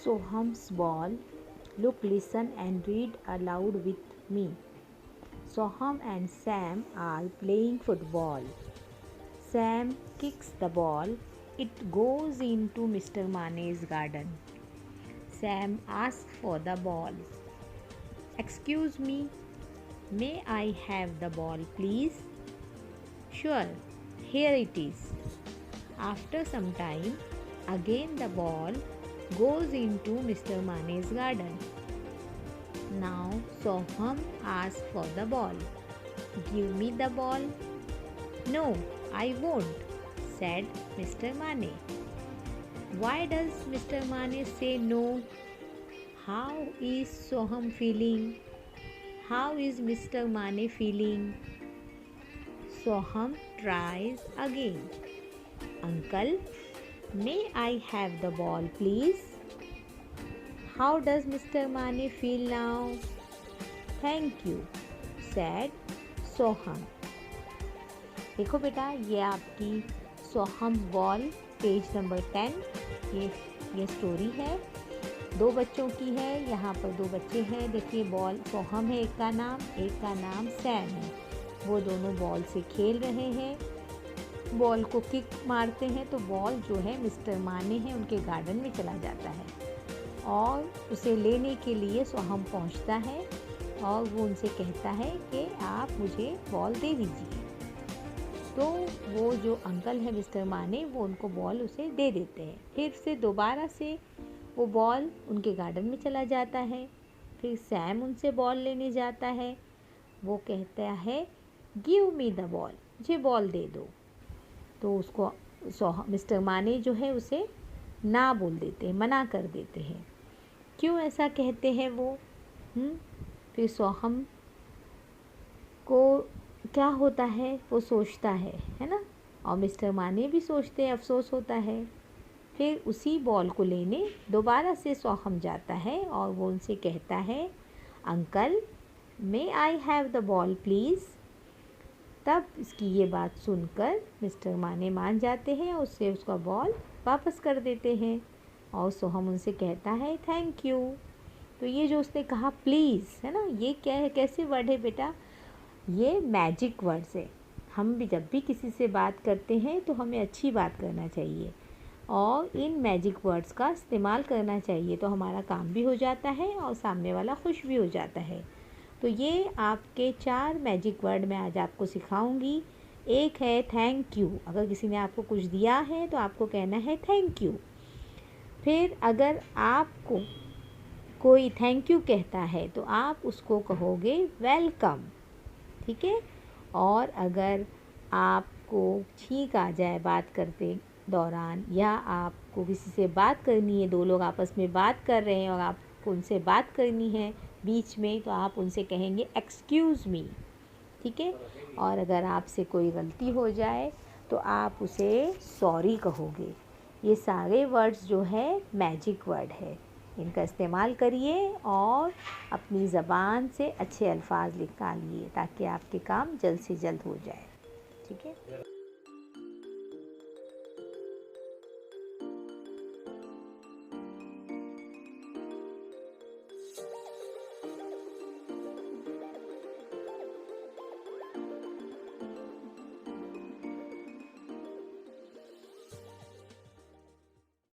Soham's ball. Look, listen and read aloud with me. Soham and Sam are playing football. Sam kicks the ball. It goes into Mr. Mane's garden. Sam asks for the ball. Excuse me, may I have the ball, please? Sure, here it is. After some time, again the ball goes into Mr. Mane's garden. Now Soham asks for the ball. Give me the ball. No, I won't, said Mr. Mane. Why does Mr. Mane say no? How is Soham feeling? How is Mr. Mane feeling? Soham tries again. Uncle, may I have the ball, please? How does Mr. Mane feel now? Thank you, said Soham. देखो बेटा, ये आपकी सोहम ball page number 10। ये story है, 2 बच्चों की है। यहाँ पर 2 बच्चे हैं। देखिए, बॉल सोहम है एक का नाम सैम है। वो दोनों बॉल से खेल रहे हैं, बॉल को किक मारते हैं तो बॉल जो है मिस्टर माने हैं उनके गार्डन में चला जाता है और उसे लेने के लिए सोहम पहुँचता है और वो उनसे कहता है कि आप मुझे बॉल दे दीजिए। तो वो जो अंकल है मिस्टर माने, वो उनको बॉल उसे दे देते हैं। फिर से दोबारा से वो बॉल उनके गार्डन में चला जाता है। फिर सैम उनसे बॉल लेने जाता है। वो कहता है गिव मी द बॉल, मुझे बॉल दे दो। तो उसको मिस्टर माने जो है उसे ना बोल देते हैं, मना कर देते हैं। क्यों ऐसा कहते हैं वो? फिर सोहम को क्या होता है, वो सोचता है ना, और मिस्टर माने भी सोचते हैं, अफसोस होता है। फिर उसी बॉल को लेने दोबारा से सोहम जाता है और वो उनसे कहता है uncle, may I have the ball please. तब इसकी ये बात सुनकर मिस्टर माने मान जाते हैं और उससे उसका बॉल वापस कर देते हैं और सोहम उनसे कहता है थैंक यू। तो ये जो उसने कहा प्लीज़, है ना, ये क्या है, कैसे वर्ड है बेटा? ये मैजिक वर्ड्स है। हम भी जब भी किसी से बात करते हैं तो हमें अच्छी बात करना चाहिए और इन मैजिक वर्ड्स का इस्तेमाल करना चाहिए, तो हमारा काम भी हो जाता है और सामने वाला खुश भी हो जाता है। तो ये आपके 4 मैजिक वर्ड मैं आज आपको सिखाऊंगी। एक है थैंक यू। अगर किसी ने आपको कुछ दिया है तो आपको कहना है थैंक यू। फिर अगर आपको कोई थैंक यू कहता है तो आप उसको कहोगे वेलकम, ठीक है। और अगर आपको छींक आ जाए बात करते दौरान, या आपको किसी से बात करनी है, 2 लोग आपस में बात कर रहे हैं और आपको उनसे बात करनी है बीच में, तो आप उनसे कहेंगे एक्सक्यूज़ मी, ठीक है। और अगर आपसे कोई गलती हो जाए तो आप उसे सॉरी कहोगे। ये सारे वर्ड्स जो है मैजिक वर्ड है। इनका इस्तेमाल करिए और अपनी ज़बान से अच्छे अल्फाज निकालिए ताकि आपके काम जल्द से जल्द हो जाए, ठीक है।